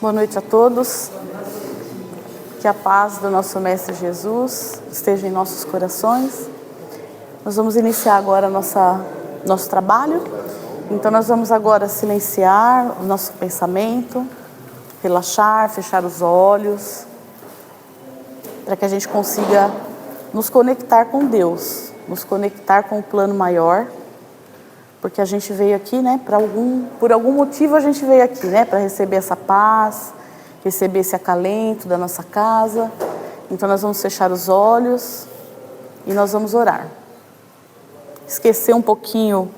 Boa noite a todos. Que a paz do nosso Mestre Jesus esteja em nossos corações. Nós vamos iniciar agora nosso trabalho. Então nós vamos agora silenciar o nosso pensamento, relaxar, fechar os olhos, para que a gente consiga nos conectar com Deus, nos conectar com o plano maior, porque a gente veio aqui, né, por algum motivo a gente veio aqui, né, para receber essa paz, receber esse acalento da nossa casa. Então nós vamos fechar os olhos e nós vamos orar. Esquecer um pouquinho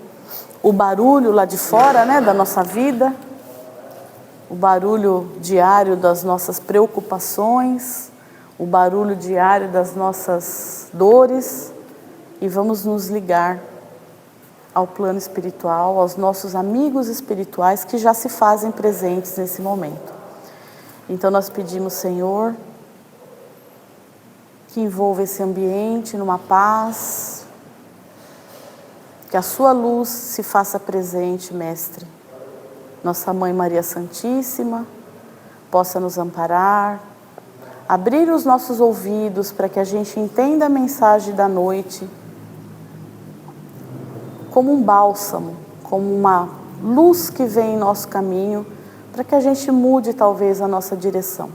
o barulho lá de fora, né, da nossa vida, o barulho diário das nossas preocupações, o barulho diário das nossas dores, e vamos nos ligar ao plano espiritual, aos nossos amigos espirituais que já se fazem presentes nesse momento. Então nós pedimos, Senhor, que envolva esse ambiente numa paz, que a sua luz se faça presente, Mestre. Nossa Mãe Maria Santíssima possa nos amparar, abrir os nossos ouvidos para que a gente entenda a mensagem da noite como um bálsamo, como uma luz que vem em nosso caminho, para que a gente mude talvez a nossa direção.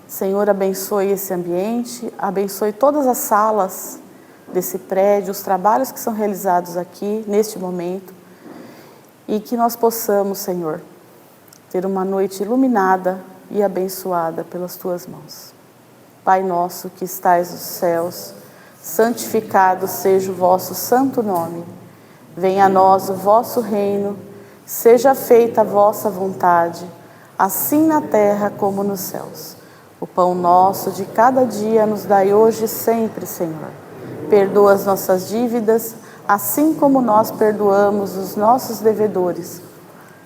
Senhor, abençoe esse ambiente, abençoe todas as salas desse prédio, os trabalhos que são realizados aqui, neste momento, e que nós possamos, Senhor, ter uma noite iluminada e abençoada pelas Tuas mãos. Pai nosso que estais nos céus, santificado seja o vosso santo nome. Venha a nós o vosso reino, seja feita a vossa vontade, assim na terra como nos céus. O pão nosso de cada dia nos dai hoje e sempre, Senhor. Perdoa as nossas dívidas, assim como nós perdoamos os nossos devedores.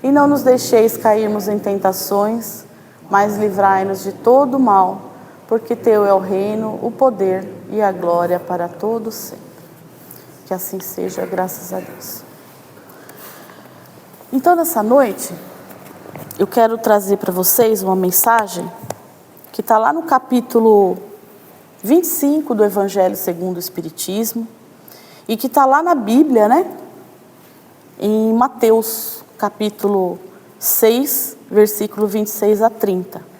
E não nos deixeis cairmos em tentações, mas livrai-nos de todo o mal, porque Teu é o reino, o poder e a glória para todos sempre. Que assim seja, graças a Deus. Então, nessa noite, eu quero trazer para vocês uma mensagem que está lá no capítulo 25 do Evangelho segundo o Espiritismo, e que está lá na Bíblia, né? Em Mateus, capítulo 6, versículo 26 a 30.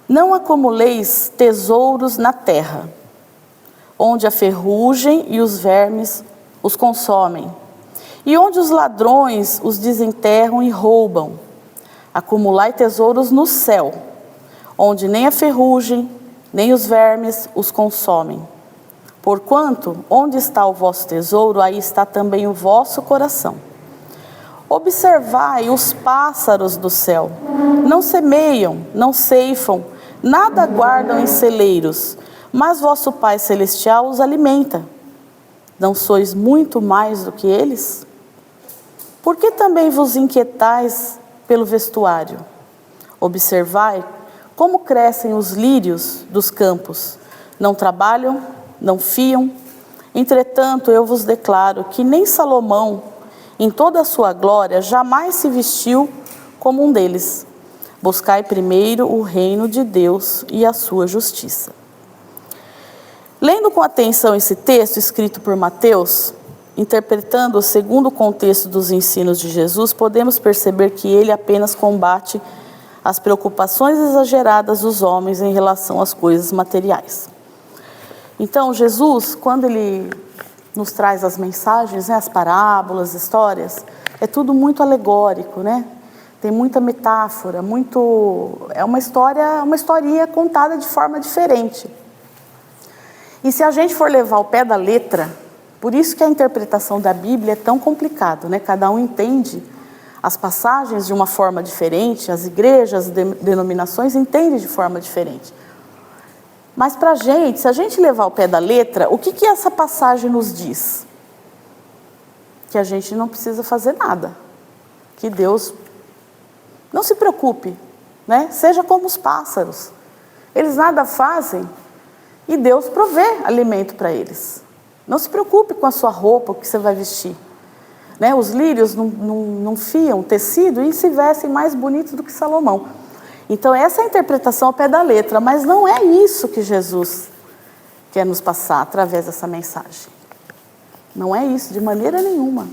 Não acumuleis tesouros na terra, onde a ferrugem e os vermes os consomem, e onde os ladrões os desenterram e roubam. Acumulai tesouros no céu, onde nem a ferrugem, nem os vermes os consomem. Porquanto, onde está o vosso tesouro, aí está também o vosso coração. Observai os pássaros do céu, não semeiam, não ceifam, nada guardam em celeiros, mas vosso Pai Celestial os alimenta. Não sois muito mais do que eles? Por que também vos inquietais pelo vestuário? Observai como crescem os lírios dos campos. Não trabalham, não fiam. Entretanto, eu vos declaro que nem Salomão, em toda a sua glória, jamais se vestiu como um deles. Buscai primeiro o reino de Deus e a sua justiça. Lendo com atenção esse texto escrito por Mateus, interpretando-o segundo o contexto dos ensinos de Jesus, podemos perceber que ele apenas combate as preocupações exageradas dos homens em relação às coisas materiais. Então, Jesus, quando ele nos traz as mensagens, né, as parábolas, as histórias, é tudo muito alegórico, né? Tem muita metáfora, é uma historinha contada de forma diferente. E se a gente for levar ao pé da letra, por isso que a interpretação da Bíblia é tão complicado, né? Cada um entende as passagens de uma forma diferente, as igrejas, as denominações entendem de forma diferente. Mas para a gente, se a gente levar ao pé da letra, o que essa passagem nos diz? Que a gente não precisa fazer nada, que Deus não se preocupe, né? Seja como os pássaros, eles nada fazem e Deus provê alimento para eles. Não se preocupe com a sua roupa, o que você vai vestir. né? Os lírios não fiam tecido e se vestem mais bonitos do que Salomão. Então essa é a interpretação ao pé da letra, mas não é isso que Jesus quer nos passar através dessa mensagem. Não é isso, de maneira nenhuma.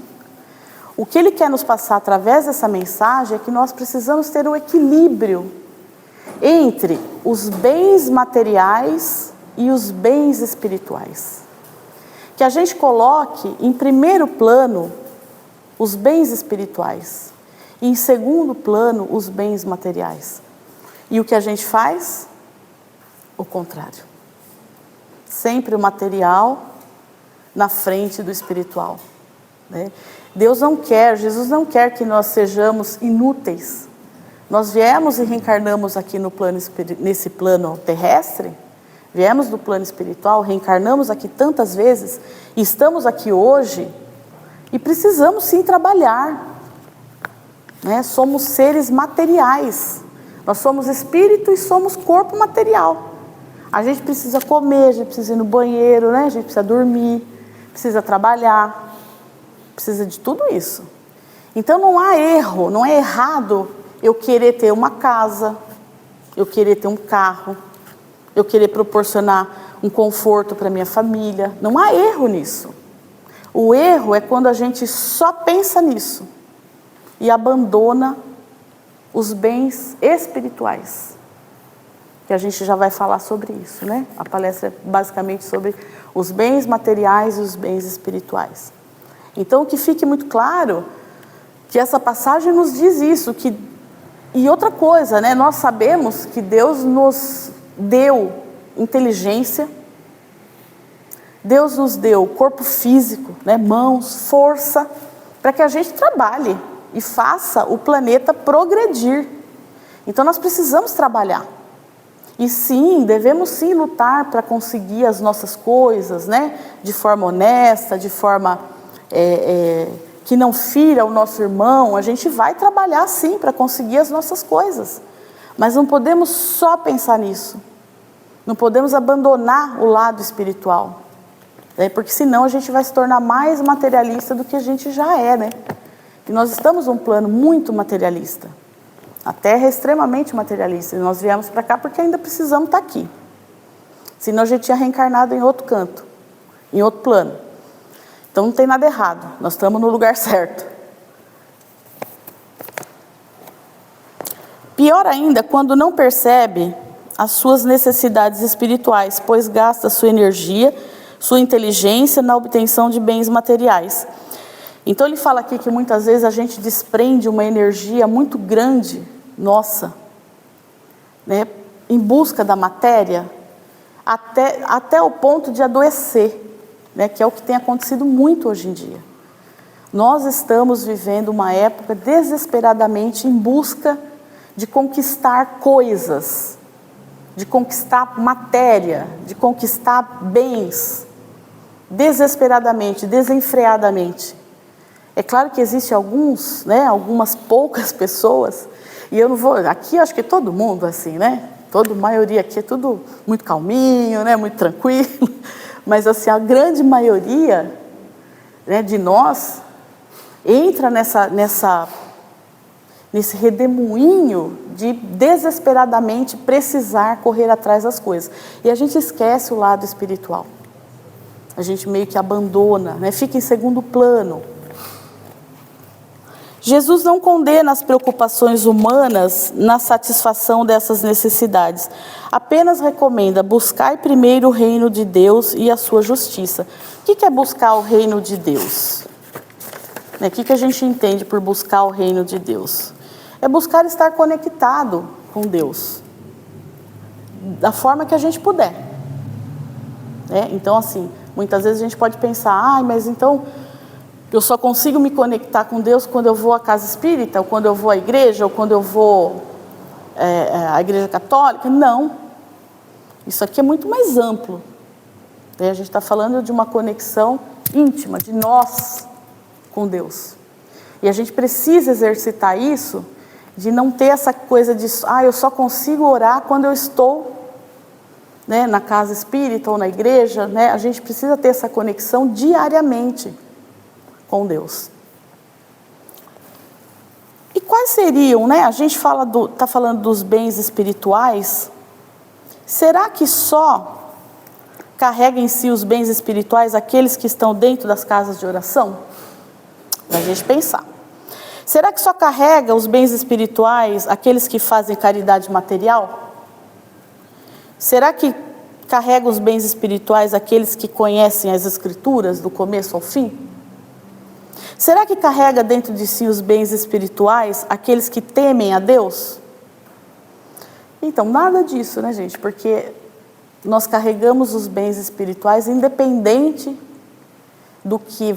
O que Ele quer nos passar através dessa mensagem é que nós precisamos ter um equilíbrio entre os bens materiais e os bens espirituais. Que a gente coloque em primeiro plano os bens espirituais e em segundo plano os bens materiais. E o que a gente faz? O contrário. Sempre o material na frente do espiritual, né? Jesus não quer que nós sejamos inúteis. Nós viemos e reencarnamos aqui nesse plano terrestre, viemos do plano espiritual, reencarnamos aqui tantas vezes, e estamos aqui hoje, e precisamos sim trabalhar, né? Somos seres materiais, nós somos espírito e somos corpo material. A gente precisa comer, a gente precisa ir no banheiro, né? A gente precisa dormir, precisa trabalhar, precisa de tudo isso. Então não há erro, não é errado eu querer ter uma casa, eu querer ter um carro, eu querer proporcionar um conforto para minha família. Não há erro nisso. O erro é quando a gente só pensa nisso e abandona os bens espirituais. Que a gente já vai falar sobre isso, né? A palestra é basicamente sobre os bens materiais e os bens espirituais. Então, que fique muito claro que essa passagem nos diz isso. E outra coisa, né? Nós sabemos que Deus nos deu inteligência, Deus nos deu corpo físico, né? Mãos, força, para que a gente trabalhe e faça o planeta progredir. Então, nós precisamos trabalhar. E sim, devemos sim lutar para conseguir as nossas coisas, né? De forma honesta, de forma que não fira o nosso irmão. A gente vai trabalhar sim para conseguir as nossas coisas. Mas não podemos só pensar nisso. Não podemos abandonar o lado espiritual. Né? Porque senão a gente vai se tornar mais materialista do que a gente já é, né? E nós estamos num plano muito materialista. A Terra é extremamente materialista. E nós viemos para cá porque ainda precisamos estar aqui. Senão a gente tinha reencarnado em outro canto, em outro plano. Então não tem nada errado. Nós estamos no lugar certo. Pior ainda, quando não percebe as suas necessidades espirituais, pois gasta sua energia, sua inteligência na obtenção de bens materiais. Então ele fala aqui que muitas vezes a gente desprende uma energia muito grande, nossa, né, em busca da matéria, até o ponto de adoecer, né, que é o que tem acontecido muito hoje em dia. Nós estamos vivendo uma época desesperadamente em busca de conquistar coisas, de conquistar matéria, de conquistar bens, desesperadamente, desenfreadamente. É claro que existe algumas poucas pessoas, e eu não vou, aqui acho que todo mundo assim, né? A maioria aqui é tudo muito calminho, né? Muito tranquilo, mas assim, a grande maioria, né, de nós entra nesse redemoinho de desesperadamente precisar correr atrás das coisas. E a gente esquece o lado espiritual. A gente meio que abandona, né? Fica em segundo plano. Jesus não condena as preocupações humanas na satisfação dessas necessidades. Apenas recomenda: buscar primeiro o reino de Deus e a sua justiça. O que é buscar o reino de Deus? O que a gente entende por buscar o reino de Deus? É buscar estar conectado com Deus, da forma que a gente puder. Então, assim, muitas vezes a gente pode pensar: mas então eu só consigo me conectar com Deus quando eu vou à casa espírita, ou quando eu vou à igreja, ou quando eu vou à igreja católica. Não. Isso aqui é muito mais amplo. A gente está falando de uma conexão íntima, de nós com Deus. E a gente precisa exercitar isso, de não ter essa coisa de, eu só consigo orar quando eu estou, né, na casa espírita ou na igreja, né? A gente precisa ter essa conexão diariamente com Deus. quais seriam, né? A gente está falando dos bens espirituais. Será que só carrega em si os bens espirituais aqueles que estão dentro das casas de oração? Para a gente pensar. Será que só carrega os bens espirituais aqueles que fazem caridade material? Será que carrega os bens espirituais aqueles que conhecem as Escrituras do começo ao fim? Será que carrega dentro de si os bens espirituais aqueles que temem a Deus? Então, nada disso, né, gente? Porque nós carregamos os bens espirituais independente do que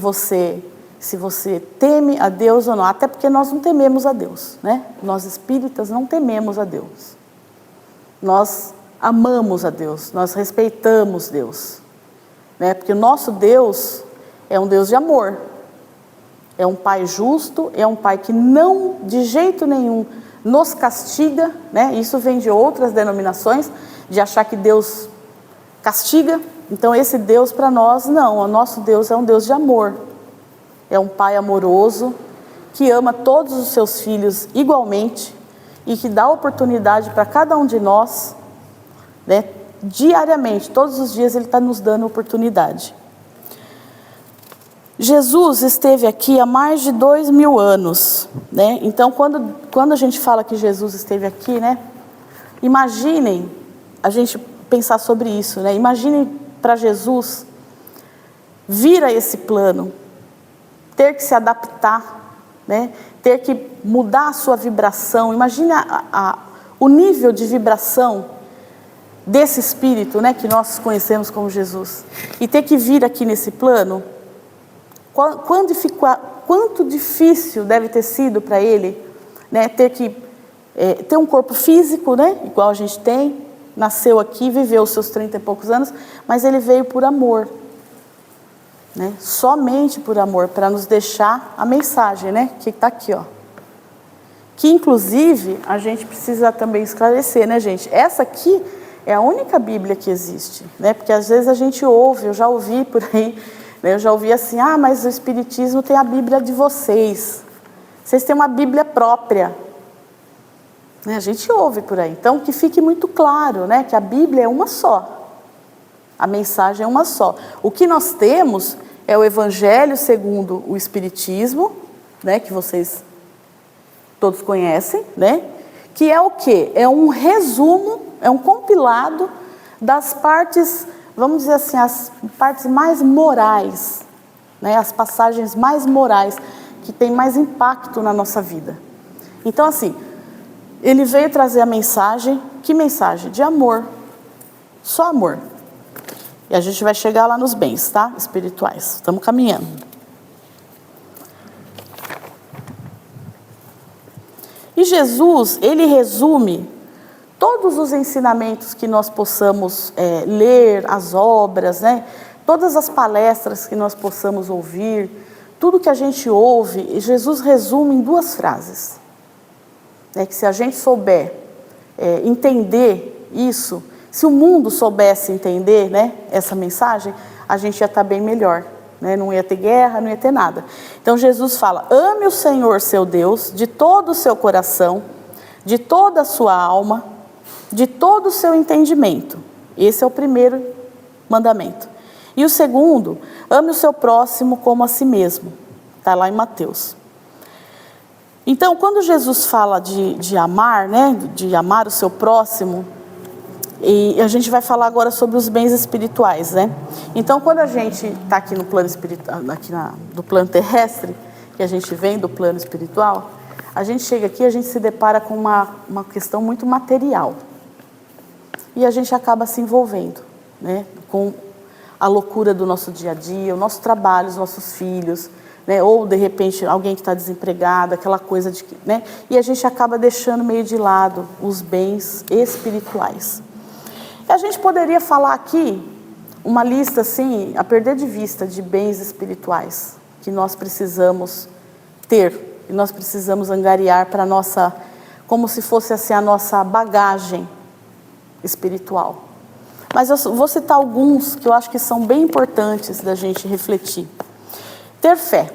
se você teme a Deus ou não. Até porque nós não tememos a Deus, né? Nós espíritas não tememos a Deus. Nós amamos a Deus, nós respeitamos Deus, né? Porque o nosso Deus é um Deus de amor. É um Pai justo, é um Pai que não, de jeito nenhum, nos castiga, né? Isso vem de outras denominações, de achar que Deus castiga. Então esse Deus para nós, não, o nosso Deus é um Deus de amor. É um Pai amoroso, que ama todos os seus filhos igualmente e que dá oportunidade para cada um de nós, né? Diariamente, todos os dias Ele está nos dando oportunidade. Jesus esteve aqui há mais de 2000 anos, né? Então, quando a gente fala que Jesus esteve aqui, né? Imaginem a gente pensar sobre isso, né? Imaginem para Jesus vir a esse plano, ter que se adaptar, né? Ter que mudar a sua vibração. Imagine o nível de vibração desse Espírito, né? Que nós conhecemos como Jesus. E ter que vir aqui nesse plano. Quanto difícil deve ter sido para ele, né, ter que ter um corpo físico, né, igual a gente tem, nasceu aqui, viveu os seus 30 e poucos anos, mas ele veio por amor, né, somente por amor, para nos deixar a mensagem, né, que está aqui, ó. Que inclusive a gente precisa também esclarecer, né, gente? Essa aqui é a única Bíblia que existe, né, porque às vezes a gente ouve, eu já ouvi por aí, eu já ouvi assim, mas o Espiritismo tem a Bíblia de vocês. Vocês têm uma Bíblia própria. Né? A gente ouve por aí. Então, que fique muito claro, né, que a Bíblia é uma só. A mensagem é uma só. O que nós temos é o Evangelho segundo o Espiritismo, né, que vocês todos conhecem, né, que é o quê? É um resumo, é um compilado das partes, vamos dizer assim, as partes mais morais, né? As passagens mais morais, que têm mais impacto na nossa vida. Então, assim, ele veio trazer a mensagem, que mensagem? De amor, só amor. E a gente vai chegar lá nos bens, tá? Espirituais, estamos caminhando. E Jesus, ele resume todos os ensinamentos que nós possamos ler, as obras, né? Todas as palestras que nós possamos ouvir, tudo que a gente ouve, Jesus resume em 2 frases. Que se a gente souber entender isso, se o mundo soubesse entender, né, essa mensagem, a gente ia estar bem melhor, né? Não ia ter guerra, não ia ter nada. Então Jesus fala, ame o Senhor seu Deus de todo o seu coração, de toda a sua alma, de todo o seu entendimento. Esse é o primeiro mandamento. E o segundo, ame o seu próximo como a si mesmo. Está lá em Mateus. Então, quando Jesus fala de amar, né, de amar o seu próximo, e a gente vai falar agora sobre os bens espirituais, né? Então, quando a gente está aqui no plano espiritual, do plano terrestre, que a gente vem do plano espiritual, a gente chega aqui e a gente se depara com uma questão muito material. E a gente acaba se envolvendo, né, com a loucura do nosso dia a dia, o nosso trabalho, os nossos filhos, né, ou de repente alguém que está desempregado, aquela coisa de, né, e a gente acaba deixando meio de lado os bens espirituais. E a gente poderia falar aqui uma lista assim, a perder de vista, de bens espirituais que nós precisamos ter, e nós precisamos angariar para nossa, como se fosse assim a nossa bagagem espiritual. Mas eu vou citar alguns que eu acho que são bem importantes da gente refletir. Ter fé.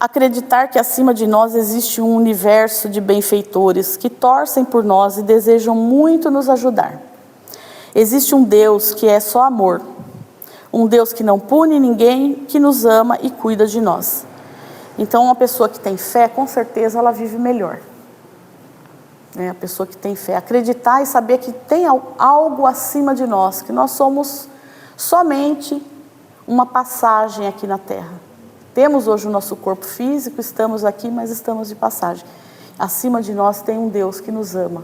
acreditar que acima de nós existe um universo de benfeitores que torcem por nós e desejam muito nos ajudar. Existe um Deus que é só amor, um Deus que não pune ninguém, que nos ama e cuida de nós. Então, uma pessoa que tem fé, com certeza ela vive melhor. A pessoa que tem fé, acreditar e saber que tem algo acima de nós, que nós somos somente uma passagem aqui na Terra. Temos hoje o nosso corpo físico, estamos aqui, mas estamos de passagem. Acima de nós tem um Deus que nos ama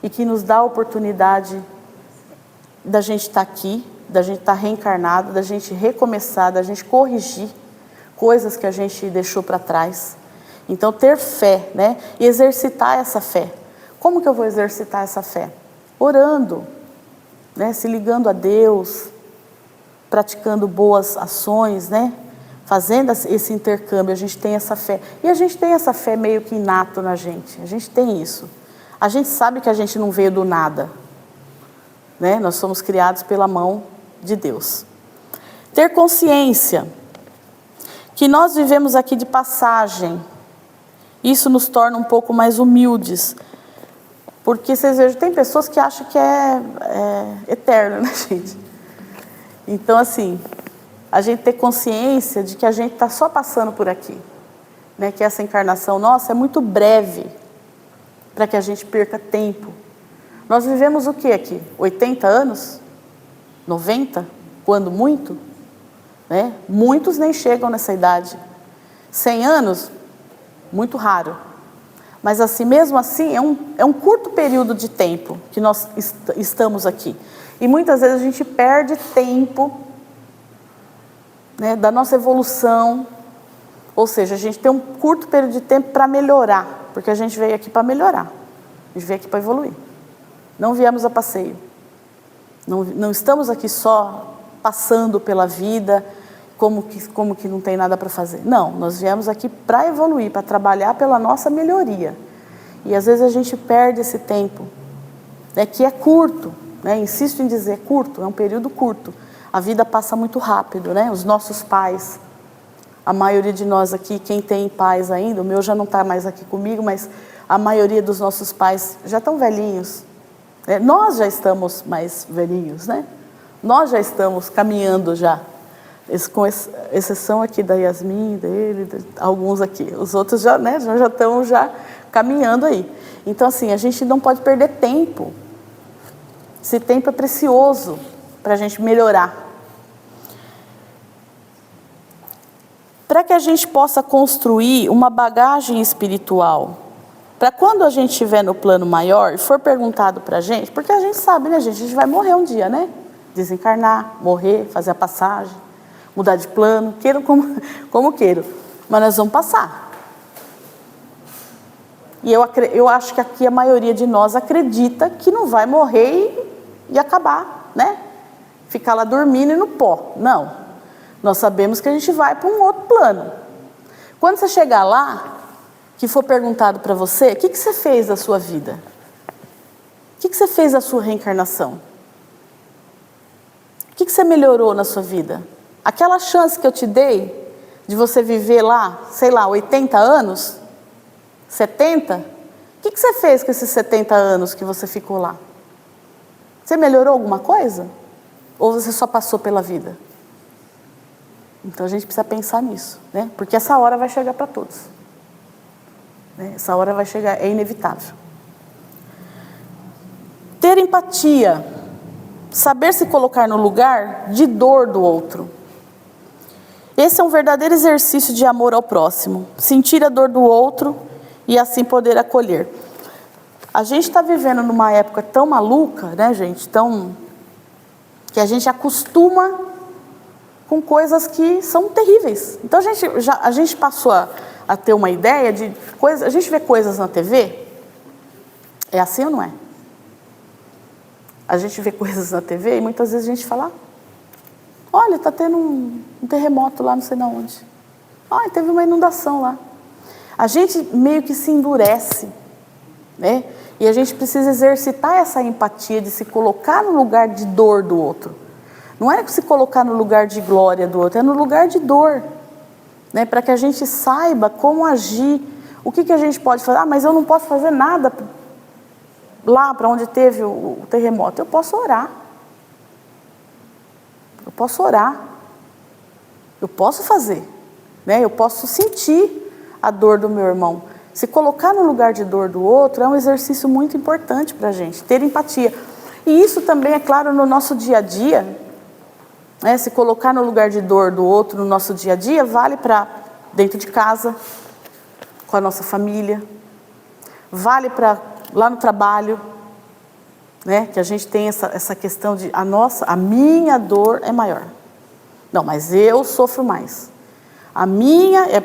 e que nos dá a oportunidade da gente estar aqui, da gente estar reencarnado, da gente recomeçar, da gente corrigir coisas que a gente deixou para trás. Então, ter fé, né? E exercitar essa fé. Como que eu vou exercitar essa fé? Orando, né? Se ligando a Deus, praticando boas ações, né? Fazendo esse intercâmbio, a gente tem essa fé. E a gente tem essa fé meio que inato na gente. A gente tem isso. A gente sabe que a gente não veio do nada, né? Nós somos criados pela mão de Deus. Ter consciência que nós vivemos aqui de passagem. Isso nos torna um pouco mais humildes. Porque vocês vejam, tem pessoas que acham que é eterno, né, gente? Então, assim, a gente ter consciência de que a gente está só passando por aqui, né? Que essa encarnação nossa é muito breve, para que a gente perca tempo. Nós vivemos o que aqui? 80 anos? 90? Quando muito? Né? Muitos nem chegam nessa idade. 100 anos? Muito raro. Mas assim, mesmo assim, é um curto período de tempo que nós estamos aqui. E muitas vezes a gente perde tempo, né, da nossa evolução, ou seja, a gente tem um curto período de tempo para melhorar, porque a gente veio aqui para melhorar, a gente veio aqui para evoluir, não viemos a passeio, não estamos aqui só passando pela vida, como que não tem nada para fazer, não, nós viemos aqui para evoluir, para trabalhar pela nossa melhoria, e às vezes a gente perde esse tempo, né, que é curto, né, insisto em dizer curto, é um período curto. A vida passa muito rápido, né? Os nossos pais, a maioria de nós aqui, quem tem pais ainda, o meu já não está mais aqui comigo, mas a maioria dos nossos pais já estão velhinhos. Né? Nós já estamos mais velhinhos, né? Nós já estamos caminhando já, com exceção aqui da Yasmin, dele, alguns aqui. Os outros já, né, já estão já caminhando aí. Então, assim, a gente não pode perder tempo. Esse tempo é precioso para a gente melhorar. Para que a gente possa construir uma bagagem espiritual, para quando a gente estiver no plano maior e for perguntado para a gente, porque a gente sabe, né, gente, a gente vai morrer um dia, né? Desencarnar, morrer, fazer a passagem, mudar de plano, queiram como queiram, mas nós vamos passar. E eu acho que aqui a maioria de nós acredita que não vai morrer e acabar, né? Ficar lá dormindo e no pó. Não. Nós sabemos que a gente vai para um outro plano. Quando você chegar lá, que for perguntado para você, o que você fez da sua vida? O que você fez da sua reencarnação? O que você melhorou na sua vida? Aquela chance que eu te dei de você viver lá, sei lá, 80 anos, 70, o que você fez com esses 70 anos que você ficou lá? Você melhorou alguma coisa? Ou você só passou pela vida? Então a gente precisa pensar nisso, né? Porque essa hora vai chegar para todos, né? Essa hora vai chegar, é inevitável. Ter empatia, saber se colocar no lugar de dor do outro. Esse é um verdadeiro exercício de amor ao próximo, sentir a dor do outro e assim poder acolher. A gente está vivendo numa época tão maluca, né, gente? Que a gente acostuma com coisas que são terríveis. Então a gente passou a ter uma ideia de coisas. A gente vê coisas na TV, é assim ou não é? A gente vê coisas na TV e muitas vezes a gente fala: olha, está tendo um terremoto lá, não sei na onde. Olha, teve uma inundação lá. A gente meio que se endurece, né? E a gente precisa exercitar essa empatia de se colocar no lugar de dor do outro. Não é se colocar no lugar de glória do outro, é no lugar de dor. né? Para que a gente saiba como agir, o que a gente pode fazer. Ah, mas eu não posso fazer nada lá para onde teve o terremoto. Eu posso orar. Eu posso orar. Eu posso fazer, né? Eu posso sentir a dor do meu irmão. Se colocar no lugar de dor do outro é um exercício muito importante para a gente, ter empatia. E isso também, é claro, no nosso dia a dia, né? Se colocar no lugar de dor do outro no nosso dia a dia, vale para dentro de casa, com a nossa família, vale para lá no trabalho, né? Que a gente tem essa questão de a minha dor é maior. Não, mas eu sofro mais. A minha é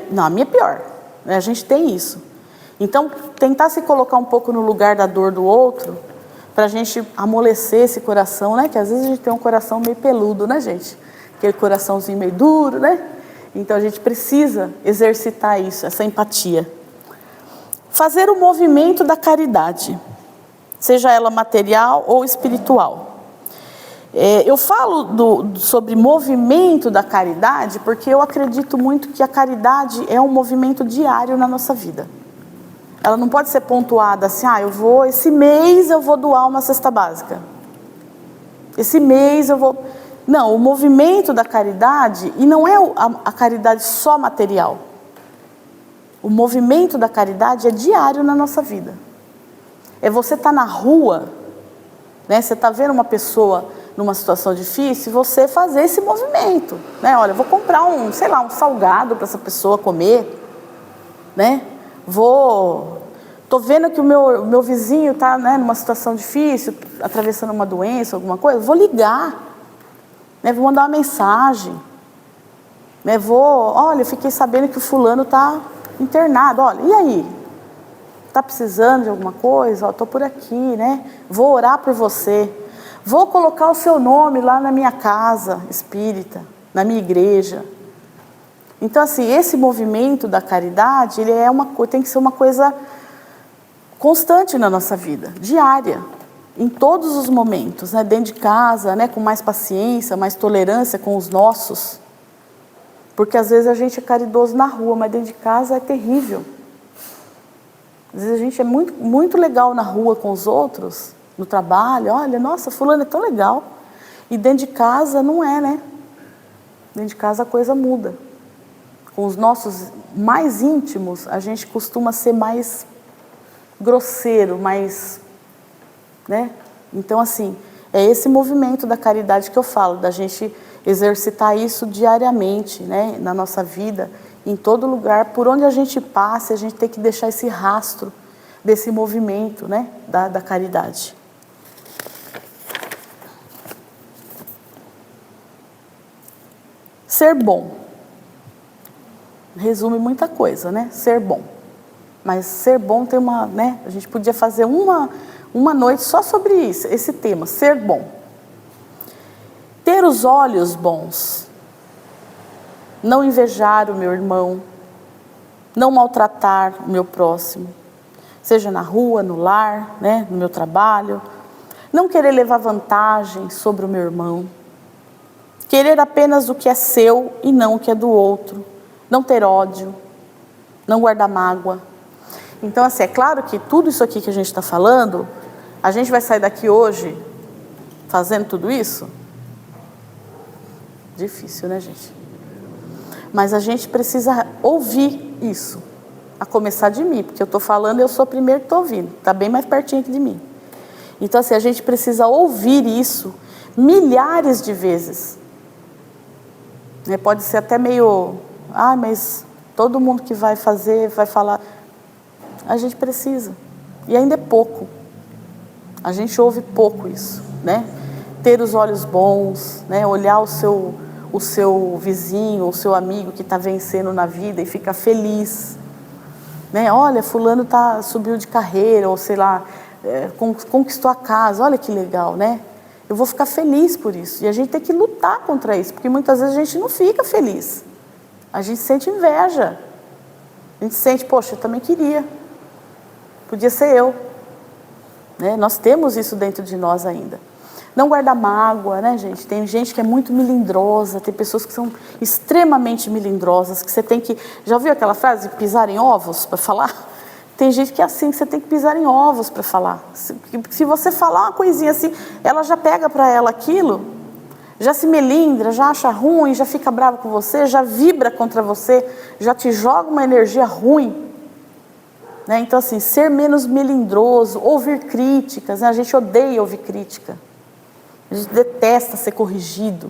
pior. A gente tem isso. Então, tentar se colocar um pouco no lugar da dor do outro, para a gente amolecer esse coração, né? Que às vezes a gente tem um coração meio peludo, né, gente? Aquele coraçãozinho meio duro, né? Então a gente precisa exercitar isso, essa empatia. Fazer o movimento da caridade, seja ela material ou espiritual. Eu falo sobre movimento da caridade porque eu acredito muito que a caridade é um movimento diário na nossa vida. Ela não pode ser pontuada assim, esse mês eu vou doar uma cesta básica. Esse mês eu vou... Não, o movimento da caridade, e não é a caridade só material. O movimento da caridade é diário na nossa vida. É você estar na rua, né? Você está vendo uma pessoa numa situação difícil, você fazer esse movimento, né? Olha, vou comprar um salgado para essa pessoa comer, né? Tô vendo que o meu vizinho está, né, numa situação difícil, atravessando uma doença, alguma coisa, vou ligar, né? Vou mandar uma mensagem, né? Olha, fiquei sabendo que o fulano está internado, olha, e aí? Está precisando de alguma coisa? Estou por aqui, né? Vou orar por você. Vou colocar o seu nome lá na minha casa espírita, na minha igreja. Então, assim, esse movimento da caridade, tem que ser uma coisa constante na nossa vida, diária, em todos os momentos, né? Dentro de casa, né? Com mais paciência, mais tolerância com os nossos. Porque às vezes a gente é caridoso na rua, mas dentro de casa é terrível. Às vezes a gente é muito, muito legal na rua com os outros, no trabalho, olha, nossa, fulano é tão legal. E dentro de casa não é, né? Dentro de casa a coisa muda. Com os nossos mais íntimos, a gente costuma ser mais grosseiro, mais, né? Então, assim, é esse movimento da caridade que eu falo, da gente exercitar isso diariamente, né? Na nossa vida, em todo lugar, por onde a gente passe, a gente tem que deixar esse rastro desse movimento, né? Da caridade. Ser bom. Resume muita coisa, né? Ser bom. Mas ser bom tem né? A gente podia fazer uma noite só sobre isso, esse tema, ser bom. Ter os olhos bons. Não invejar o meu irmão. Não maltratar o meu próximo. Seja na rua, no lar, né? No meu trabalho. Não querer levar vantagem sobre o meu irmão. Querer apenas o que é seu e não o que é do outro. Não ter ódio. Não guardar mágoa. Então, assim, é claro que tudo isso aqui que a gente está falando, a gente vai sair daqui hoje fazendo tudo isso? Difícil, né, gente? Mas a gente precisa ouvir isso, a começar de mim, porque eu estou falando e eu sou o primeiro que estou ouvindo, está bem mais pertinho aqui de mim. Então, assim, a gente precisa ouvir isso milhares de vezes. Pode ser até meio, mas todo mundo que vai fazer, vai falar. A gente precisa, e ainda é pouco. A gente ouve pouco isso, né? Ter os olhos bons, né? Olhar o seu vizinho, o seu amigo que está vencendo na vida e ficar feliz, né? Olha, fulano subiu de carreira, ou sei lá, conquistou a casa, olha que legal, né? Eu vou ficar feliz por isso. E a gente tem que lutar contra isso, porque muitas vezes a gente não fica feliz. A gente sente inveja. A gente sente, poxa, eu também queria. Podia ser eu. Né? Nós temos isso dentro de nós ainda. Não guardar mágoa, né, gente? Tem gente que é muito melindrosa, tem pessoas que são extremamente melindrosas, que você tem que... Já ouviu aquela frase, pisar em ovos para falar? Tem gente que é assim, que você tem que pisar em ovos para falar. Se você falar uma coisinha assim, ela já pega para ela aquilo, já se melindra, já acha ruim, já fica brava com você, já vibra contra você, já te joga uma energia ruim. Né? Então assim, ser menos melindroso, ouvir críticas, né? A gente odeia ouvir crítica. A gente detesta ser corrigido.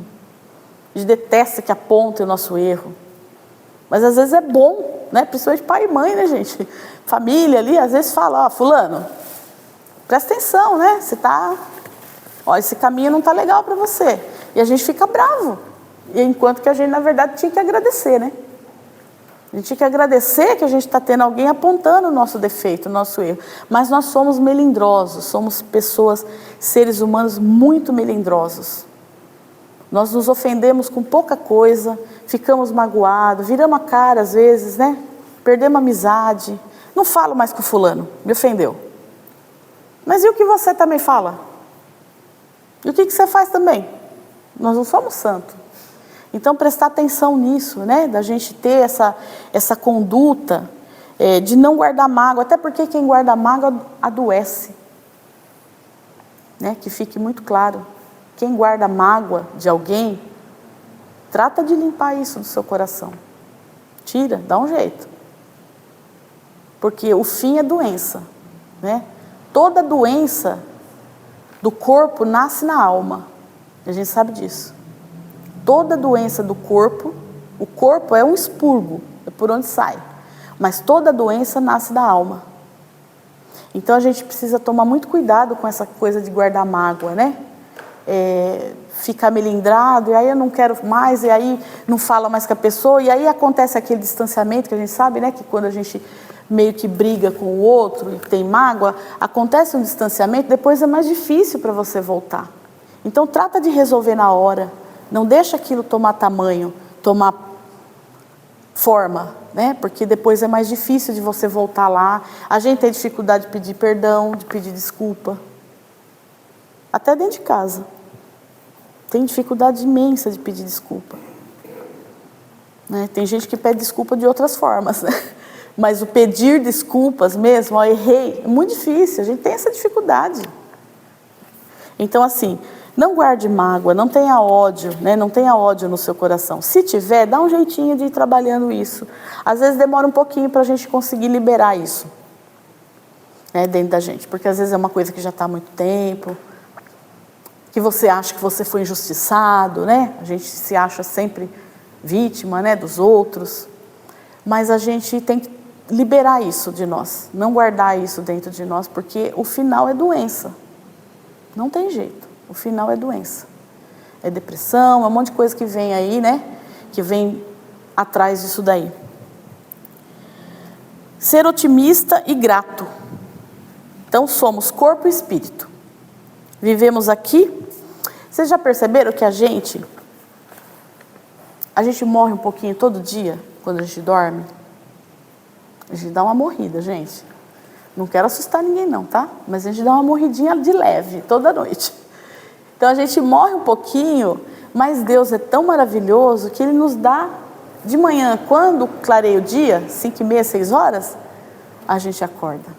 A gente detesta que apontem o nosso erro. Mas às vezes é bom, né? Principalmente pai e mãe, né, gente? Família ali, às vezes fala, ó, fulano, presta atenção, né? Você tá... Ó, esse caminho não tá legal para você. E a gente fica bravo. E enquanto que a gente, na verdade, tinha que agradecer, né? A gente tinha que agradecer que a gente está tendo alguém apontando o nosso defeito, o nosso erro. Mas nós somos melindrosos, somos pessoas, seres humanos muito melindrosos. Nós nos ofendemos com pouca coisa, ficamos magoados, viramos a cara às vezes, né? Perdemos a amizade. Não falo mais com o fulano, me ofendeu. Mas e o que você também fala? E o que você faz também? Nós não somos santos. Então, prestar atenção nisso, né? Da gente ter essa conduta de não guardar mágoa, até porque quem guarda mágoa adoece. Né? Que fique muito claro. Quem guarda mágoa de alguém, trata de limpar isso do seu coração. Tira, dá um jeito. Porque o fim é doença. Né? Toda doença do corpo nasce na alma. A gente sabe disso. Toda doença do corpo, o corpo é um expurgo, é por onde sai. Mas toda doença nasce da alma. Então a gente precisa tomar muito cuidado com essa coisa de guardar mágoa, né? Ficar melindrado, e aí eu não quero mais, e aí não fala mais com a pessoa, e aí acontece aquele distanciamento que a gente sabe, né? Que quando a gente meio que briga com o outro e tem mágoa, acontece um distanciamento, depois é mais difícil para você voltar. Então trata de resolver na hora. Não deixa aquilo tomar tamanho, tomar forma, né? Porque depois é mais difícil de você voltar lá. A gente tem dificuldade de pedir perdão, de pedir desculpa. Até dentro de casa. Tem dificuldade imensa de pedir desculpa. Né? Tem gente que pede desculpa de outras formas, né? Mas o pedir desculpas mesmo, ó, errei, é muito difícil. A gente tem essa dificuldade. Então assim... Não guarde mágoa, não tenha ódio, né? Não tenha ódio no seu coração. Se tiver, dá um jeitinho de ir trabalhando isso. Às vezes demora um pouquinho para a gente conseguir liberar isso, né, dentro da gente. Porque às vezes é uma coisa que já está há muito tempo, que você acha que você foi injustiçado, né? A gente se acha sempre vítima, né, dos outros. Mas a gente tem que liberar isso de nós, não guardar isso dentro de nós, porque o final é doença. Não tem jeito. O final é doença. É depressão, é um monte de coisa que vem aí, né? Que vem atrás disso daí. Ser otimista e grato. Então somos corpo e espírito. Vivemos aqui. Vocês já perceberam que a gente morre um pouquinho todo dia, quando a gente dorme? A gente dá uma morrida, gente. Não quero assustar ninguém não, tá? Mas a gente dá uma morridinha de leve, toda noite. Então a gente morre um pouquinho, mas Deus é tão maravilhoso que Ele nos dá de manhã, quando clareia o dia, 5h30, 6 horas, a gente acorda.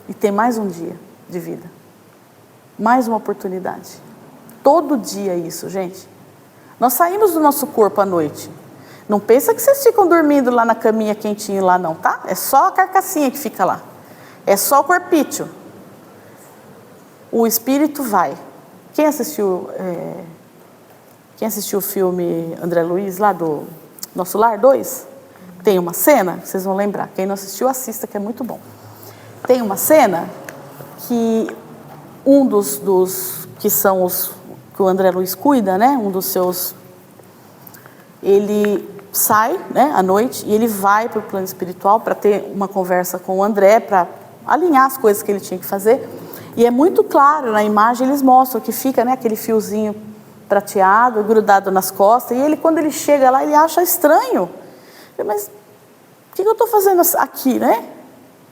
E tem mais um dia de vida. Mais uma oportunidade. Todo dia isso, gente. Nós saímos do nosso corpo à noite. Não pensa que vocês ficam dormindo lá na caminha quentinho lá não, tá? É só a carcassinha que fica lá. É só o corpício. O espírito vai. Quem assistiu o filme André Luiz, lá do Nosso Lar 2? Tem uma cena, vocês vão lembrar. Quem não assistiu, assista, que é muito bom. Tem uma cena que um dos que são os que o André Luiz cuida, né? Um dos seus... Ele sai, né, à noite, e ele vai para o plano espiritual para ter uma conversa com o André, para alinhar as coisas que ele tinha que fazer. E é muito claro, na imagem eles mostram que fica, né, aquele fiozinho prateado, grudado nas costas, e ele, quando ele chega lá, ele acha estranho. Mas o que eu estou fazendo aqui, né?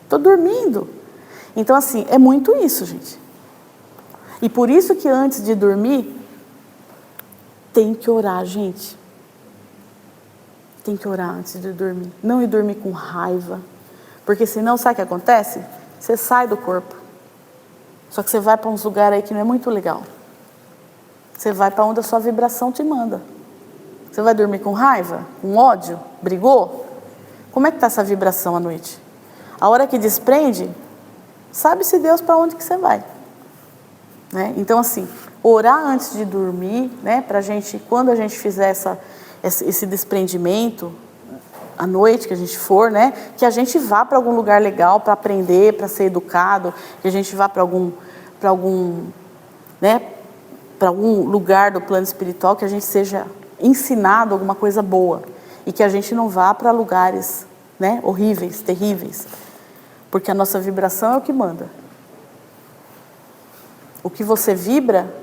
Estou dormindo. Então assim, é muito isso, gente. E por isso que antes de dormir, tem que orar, gente. Tem que orar antes de dormir. Não ir dormir com raiva. Porque senão, sabe o que acontece? Você sai do corpo. Só que você vai para uns lugares aí que não é muito legal. Você vai para onde a sua vibração te manda. Você vai dormir com raiva? Com ódio? Brigou? Como é que está essa vibração à noite? A hora que desprende, sabe-se Deus para onde que você vai. Né? Então assim, orar antes de dormir, né? Para a gente, quando a gente fizer esse desprendimento, à noite que a gente for, né? Que a gente vá para algum lugar legal para aprender, para ser educado, que a gente vá para algum lugar do plano espiritual, que a gente seja ensinado alguma coisa boa e que a gente não vá para lugares, né, horríveis, terríveis, porque a nossa vibração é o que manda. O que você vibra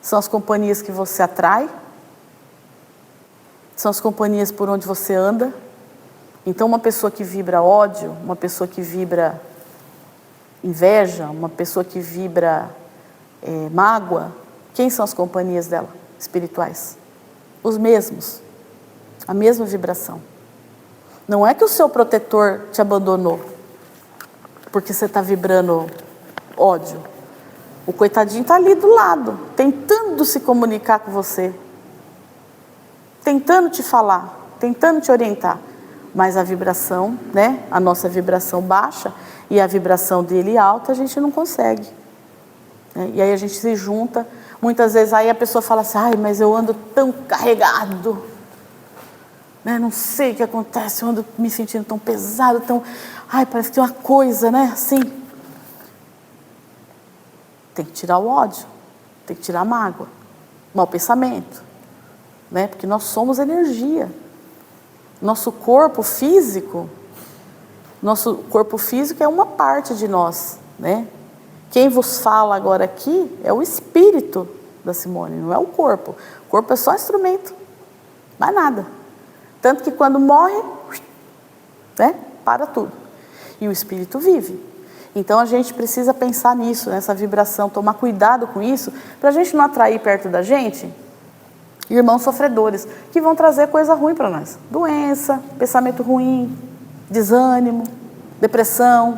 são as companhias que você atrai, são as companhias por onde você anda. Então uma pessoa que vibra ódio, uma pessoa que vibra inveja, uma pessoa que vibra mágoa, quem são as companhias dela, espirituais? Os mesmos, a mesma vibração. Não é que o seu protetor te abandonou, porque você está vibrando ódio. O coitadinho está ali do lado, tentando se comunicar com você, tentando te falar, tentando te orientar. Mas a vibração, né? A nossa vibração baixa e a vibração dele alta, a gente não consegue. E aí a gente se junta, muitas vezes aí a pessoa fala assim, ai, mas eu ando tão carregado, né? Não sei o que acontece, eu ando me sentindo tão pesado, ai, parece que tem uma coisa, né? Assim, tem que tirar o ódio, tem que tirar a mágoa, o mau pensamento, né? Porque nós somos energia. Nosso corpo físico é uma parte de nós, né? Quem vos fala agora aqui é o espírito da Simone, não é o corpo. O corpo é só instrumento, mais nada. Tanto que quando morre, né, para tudo. E o espírito vive. Então a gente precisa pensar nisso, nessa vibração, tomar cuidado com isso, para a gente não atrair perto da gente irmãos sofredores, que vão trazer coisa ruim para nós. Doença, pensamento ruim, desânimo, depressão.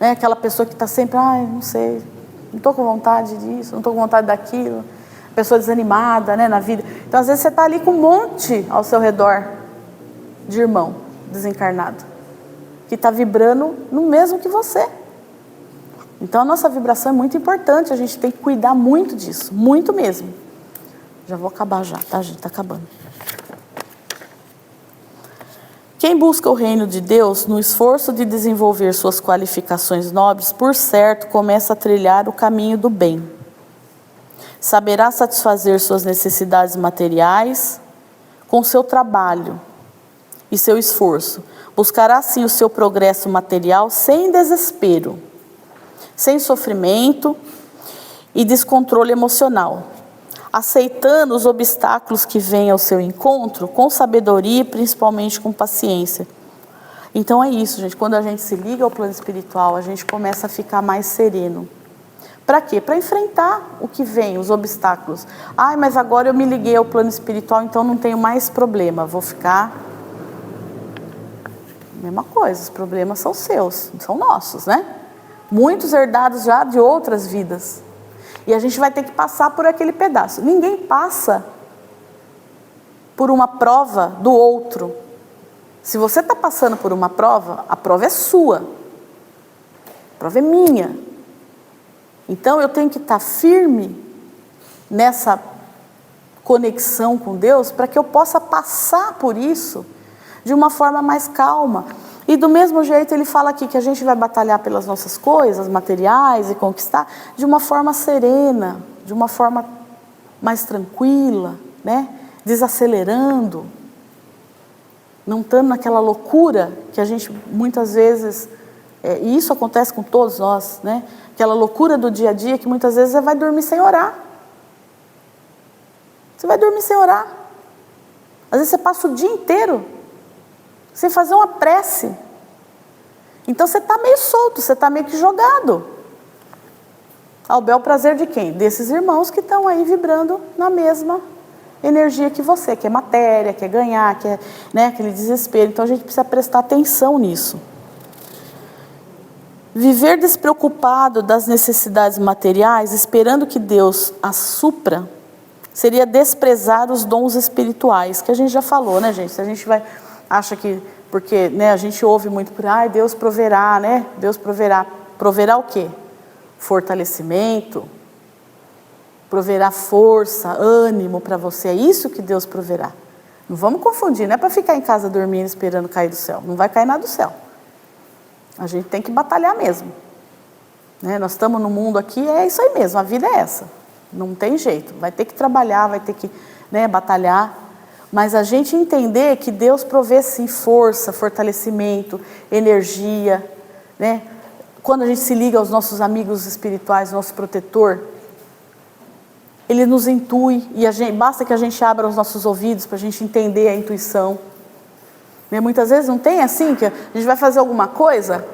Né? Aquela pessoa que está sempre, ai, não sei, não estou com vontade disso, não estou com vontade daquilo. Pessoa desanimada, né, na vida. Então, às vezes, você está ali com um monte ao seu redor de irmão desencarnado, que está vibrando no mesmo que você. Então, a nossa vibração é muito importante, a gente tem que cuidar muito disso, muito mesmo. Já vou acabar já, tá, gente? Está acabando. Quem busca o reino de Deus, no esforço de desenvolver suas qualificações nobres, por certo, começa a trilhar o caminho do bem. Saberá satisfazer suas necessidades materiais com seu trabalho e seu esforço. Buscará, assim, o seu progresso material sem desespero, sem sofrimento e descontrole emocional, aceitando os obstáculos que vêm ao seu encontro com sabedoria e principalmente com paciência. Então é isso, gente, quando a gente se liga ao plano espiritual, a gente começa a ficar mais sereno. Para quê? Para enfrentar o que vem, os obstáculos. Ai, mas agora eu me liguei ao plano espiritual, então não tenho mais problema, vou ficar... Mesma coisa, os problemas são seus, não são nossos, né? Muitos herdados já de outras vidas. E a gente vai ter que passar por aquele pedaço. Ninguém passa por uma prova do outro. Se você está passando por uma prova, a prova é sua. A prova é minha. Então eu tenho que estar firme nessa conexão com Deus para que eu possa passar por isso de uma forma mais calma. E do mesmo jeito ele fala aqui que a gente vai batalhar pelas nossas coisas materiais e conquistar de uma forma serena, de uma forma mais tranquila, né? Desacelerando, não estando naquela loucura que a gente muitas vezes, e isso acontece com todos nós, né? Aquela loucura do dia a dia que muitas vezes você vai dormir sem orar. Você vai dormir sem orar. Às vezes você passa o dia inteiro sem fazer uma prece. Então você está meio solto, você está meio que jogado. ao bel prazer de quem? Desses irmãos que estão aí vibrando na mesma energia que você, que é matéria, quer ganhar, quer, né, aquele desespero. Então a gente precisa prestar atenção nisso. Viver despreocupado das necessidades materiais, esperando que Deus as supra, seria desprezar os dons espirituais, que a gente já falou, né, gente? Se a gente acha que, porque, né, a gente ouve muito por aí, Deus proverá, né? Deus proverá. Proverá o quê? Fortalecimento, proverá força, ânimo para você. É isso que Deus proverá. Não vamos confundir, não é para ficar em casa dormindo esperando cair do céu. Não vai cair nada do céu. A gente tem que batalhar mesmo, né? Nós estamos no mundo aqui, é isso aí mesmo, a vida é essa. Não tem jeito, vai ter que trabalhar, vai ter que, né, batalhar. Mas a gente entender que Deus provê sim força, fortalecimento, energia, né? Quando a gente se liga aos nossos amigos espirituais, nosso protetor, Ele nos intui, e basta que a gente abra os nossos ouvidos para a gente entender a intuição. Muitas vezes não tem assim, que a gente vai fazer alguma coisa,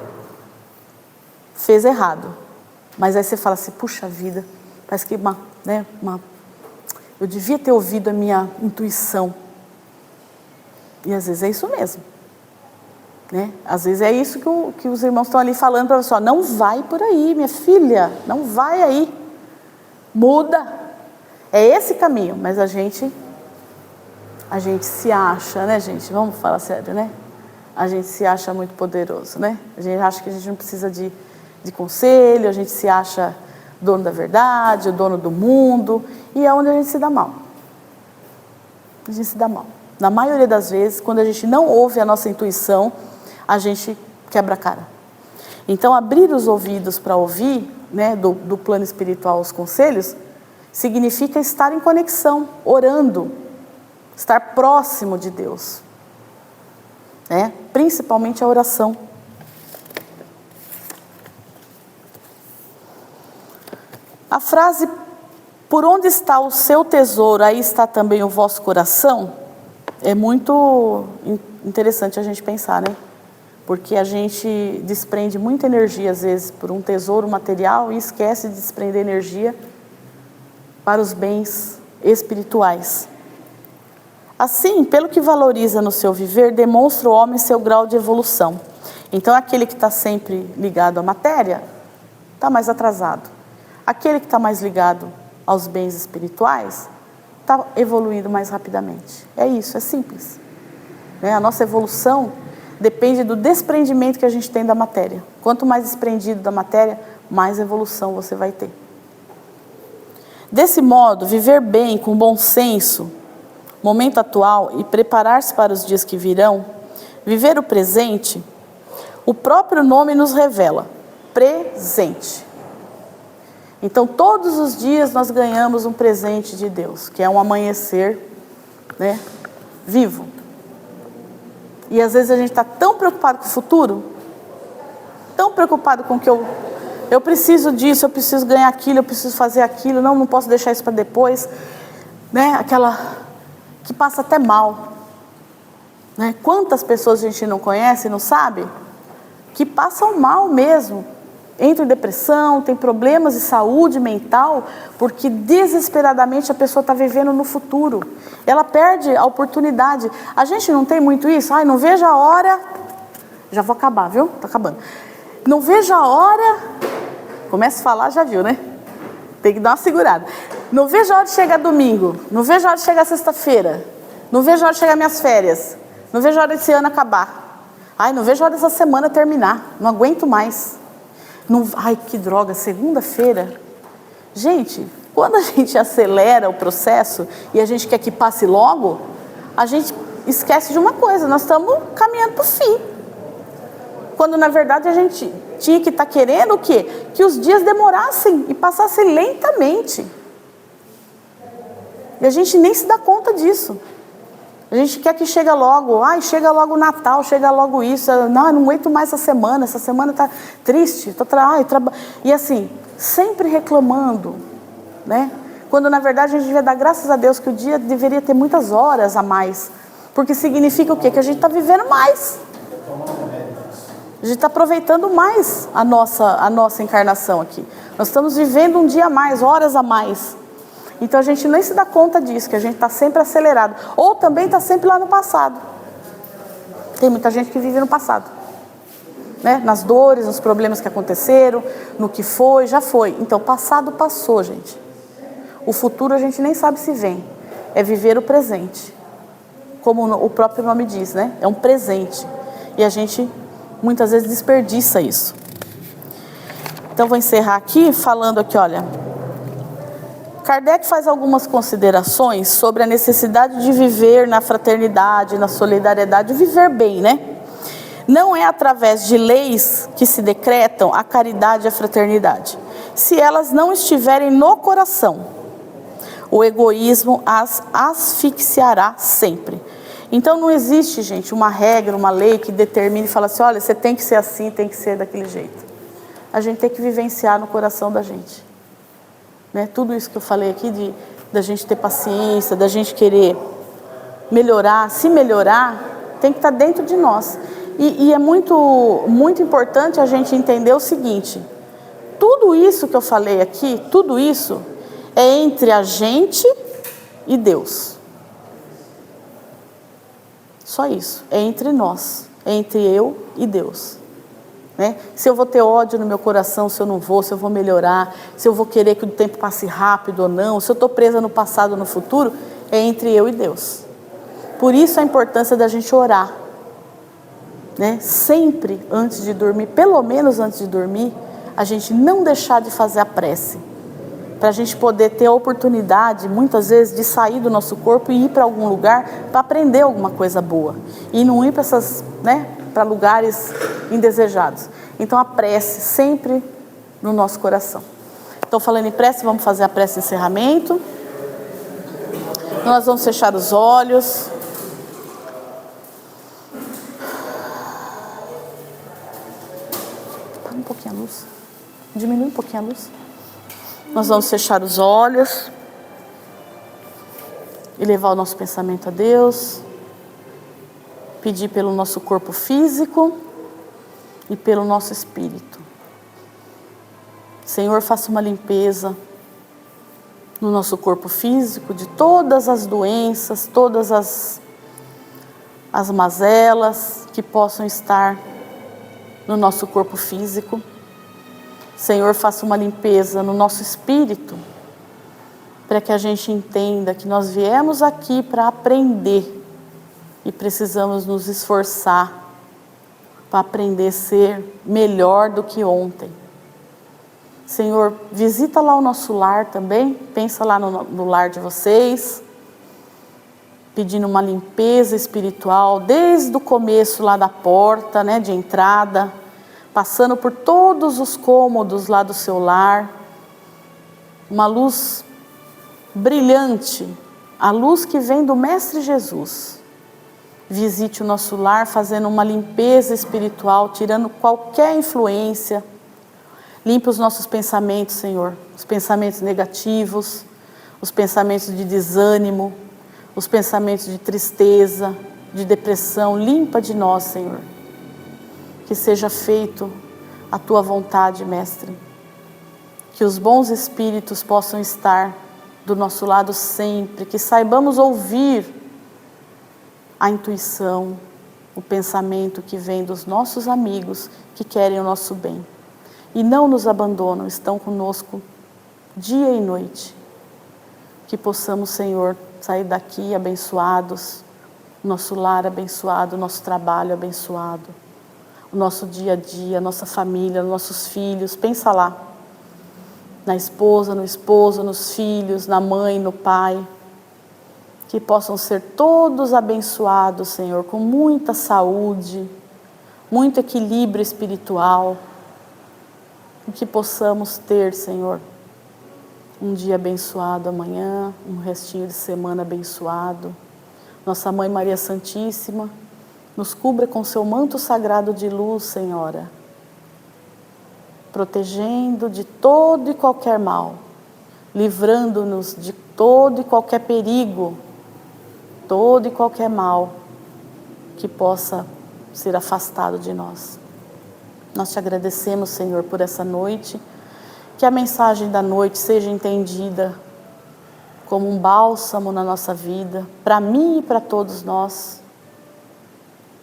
fez errado. Mas aí você fala assim, puxa vida, parece que eu devia ter ouvido a minha intuição. E às vezes é isso mesmo. Né? Às vezes é isso que os irmãos estão ali falando para você, ó, não vai por aí, minha filha, não vai aí. Muda. É esse caminho, mas a gente se acha, né, gente? Vamos falar sério, né? A gente se acha muito poderoso, né? A gente acha que a gente não precisa de conselho, a gente se acha dono da verdade, o dono do mundo, e é onde a gente se dá mal. A gente se dá mal. Na maioria das vezes, quando a gente não ouve a nossa intuição, a gente quebra a cara. Então, abrir os ouvidos para ouvir, né, do plano espiritual os conselhos, significa estar em conexão, orando, estar próximo de Deus, né? Principalmente a oração. A frase, por onde está o seu tesouro, aí está também o vosso coração, é muito interessante a gente pensar, né? Porque a gente desprende muita energia, às vezes, por um tesouro material e esquece de desprender energia para os bens espirituais. Assim, pelo que valoriza no seu viver, demonstra o homem seu grau de evolução. Então, aquele que está sempre ligado à matéria, está mais atrasado. Aquele que está mais ligado aos bens espirituais, está evoluindo mais rapidamente. É isso, é simples. Né? A nossa evolução depende do desprendimento que a gente tem da matéria. Quanto mais desprendido da matéria, mais evolução você vai ter. Desse modo, viver bem, com bom senso, momento atual, e preparar-se para os dias que virão, viver o presente, o próprio nome nos revela, presente. Então, todos os dias nós ganhamos um presente de Deus, que é um amanhecer, né, vivo. E às vezes a gente está tão preocupado com o futuro, tão preocupado com que eu preciso disso, eu preciso ganhar aquilo, eu preciso fazer aquilo, não posso deixar isso para depois, né? Aquela que passa até mal, né? Quantas pessoas a gente não conhece, não sabe, que passam mal mesmo, entram em depressão, tem problemas de saúde mental, porque desesperadamente a pessoa está vivendo no futuro, ela perde a oportunidade. A gente não tem muito isso, não vejo a hora, já vou acabar, viu? Está acabando. Não vejo a hora, começa a falar, já viu, né? Tem que dar uma segurada. Não vejo a hora de chegar domingo, não vejo a hora de chegar sexta-feira, não vejo a hora de chegar minhas férias, não vejo a hora desse ano acabar. Não vejo a hora dessa semana terminar, não aguento mais. Que droga, segunda-feira. Gente, quando a gente acelera o processo e a gente quer que passe logo, a gente esquece de uma coisa, nós estamos caminhando para o fim. Quando na verdade a gente tinha que estar querendo o quê? Que os dias demorassem e passassem lentamente. E a gente nem se dá conta disso. A gente quer que chegue logo, chega logo o Natal, chega logo isso, não aguento mais essa semana está triste, e assim, sempre reclamando, né? Quando na verdade a gente devia dar graças a Deus que o dia deveria ter muitas horas a mais, porque significa o quê? Que a gente está vivendo mais, a gente está aproveitando mais a nossa encarnação aqui, Nós estamos vivendo um dia a mais, horas a mais. Então a gente nem se dá conta disso, que a gente está sempre acelerado. Ou também está sempre lá no passado. Tem muita gente que vive no passado, né? Nas dores, nos problemas que aconteceram, no que foi, já foi. Então, passado passou, gente. O futuro a gente nem sabe se vem. É viver o presente. Como o próprio nome diz, né? É um presente. E a gente muitas vezes desperdiça isso. Então, vou encerrar aqui falando aqui, olha. Kardec faz algumas considerações sobre a necessidade de viver na fraternidade, na solidariedade, viver bem, né? Não é através de leis que se decretam a caridade e a fraternidade, se elas não estiverem no coração. O egoísmo as asfixiará sempre. Então não existe, gente, uma regra, uma lei que determine e fala assim, olha, você tem que ser assim, tem que ser daquele jeito. A gente tem que vivenciar no coração da gente. Né? Tudo isso que eu falei aqui, da gente ter paciência, da gente querer melhorar, se melhorar, tem que estar dentro de nós. E é muito, muito importante a gente entender o seguinte, tudo isso que eu falei aqui, tudo isso é entre a gente e Deus. Só isso, é entre nós, é entre eu e Deus. Né? Se eu vou ter ódio no meu coração, se eu não vou, se eu vou melhorar, se eu vou querer que o tempo passe rápido ou não, se eu estou presa no passado ou no futuro, é entre eu e Deus. Por isso a importância da gente orar, né? Sempre antes de dormir, pelo menos antes de dormir, a gente não deixar de fazer a prece, para a gente poder ter a oportunidade, muitas vezes, de sair do nosso corpo e ir para algum lugar para aprender alguma coisa boa, e não ir para essas, né, para lugares indesejados. Então a prece sempre no nosso coração. Então, falando em prece, vamos fazer a prece de encerramento. Nós vamos fechar os olhos. Apaga um pouquinho a luz. Diminui um pouquinho a luz. Nós vamos fechar os olhos e levar o nosso pensamento a Deus. Pedir pelo nosso corpo físico e pelo nosso espírito. Senhor, faça uma limpeza no nosso corpo físico de todas as doenças, todas as mazelas que possam estar no nosso corpo físico. Senhor, faça uma limpeza no nosso espírito, para que a gente entenda que nós viemos aqui para aprender e precisamos nos esforçar para aprender a ser melhor do que ontem. Senhor, visita lá o nosso lar também, pensa lá no lar de vocês, pedindo uma limpeza espiritual, desde o começo lá da porta, né, de entrada, passando por todos os cômodos lá do seu lar, uma luz brilhante, a luz que vem do Mestre Jesus. Visite o nosso lar fazendo uma limpeza espiritual, tirando qualquer influência. Limpe os nossos pensamentos, Senhor, os pensamentos negativos, os pensamentos de desânimo, os pensamentos de tristeza, de depressão. Limpa de nós, Senhor. Que seja feito a Tua vontade, Mestre. Que os bons espíritos possam estar do nosso lado sempre, que saibamos ouvir a intuição, o pensamento que vem dos nossos amigos que querem o nosso bem. E não nos abandonam, estão conosco dia e noite. Que possamos, Senhor, sair daqui abençoados, nosso lar abençoado, nosso trabalho abençoado, o nosso dia a dia, nossa família, nossos filhos. Pensa lá, na esposa, no esposo, nos filhos, na mãe, no pai. Que possam ser todos abençoados, Senhor, com muita saúde, muito equilíbrio espiritual. E que possamos ter, Senhor, um dia abençoado amanhã, um restinho de semana abençoado. Nossa Mãe Maria Santíssima, nos cubra com seu manto sagrado de luz, Senhora, protegendo de todo e qualquer mal, livrando-nos de todo e qualquer perigo, todo e qualquer mal que possa ser afastado de nós. Nós te agradecemos, Senhor, por essa noite Que a mensagem da noite seja entendida como um bálsamo na nossa vida, para mim e para todos nós.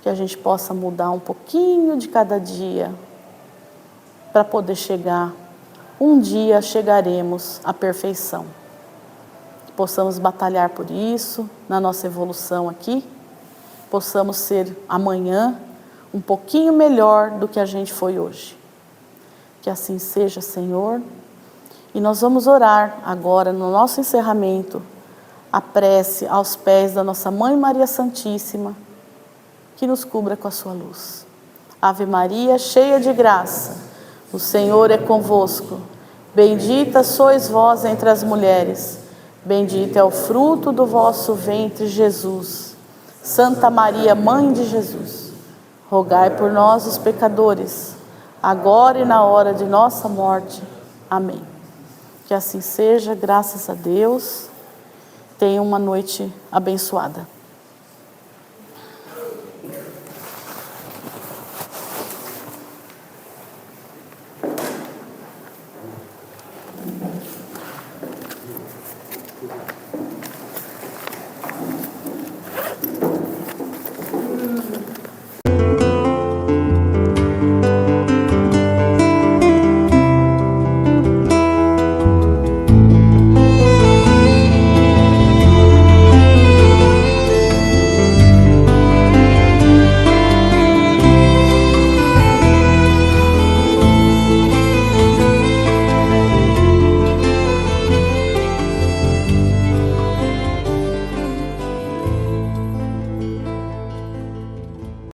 Que a gente possa mudar um pouquinho de cada dia para poder chegar. Um dia chegaremos à perfeição. Que possamos batalhar por isso na nossa evolução aqui. Possamos ser amanhã um pouquinho melhor do que a gente foi hoje. Que assim seja, Senhor. E nós vamos orar agora no nosso encerramento a prece aos pés da nossa Mãe Maria Santíssima, que nos cubra com a sua luz. Ave Maria, cheia de graça, o Senhor é convosco. Bendita sois vós entre as mulheres, bendito é o fruto do vosso ventre, Jesus. Santa Maria, Mãe de Jesus, rogai por nós, os pecadores, agora e na hora de nossa morte. Amém. Que assim seja, graças a Deus. Tenha uma noite abençoada.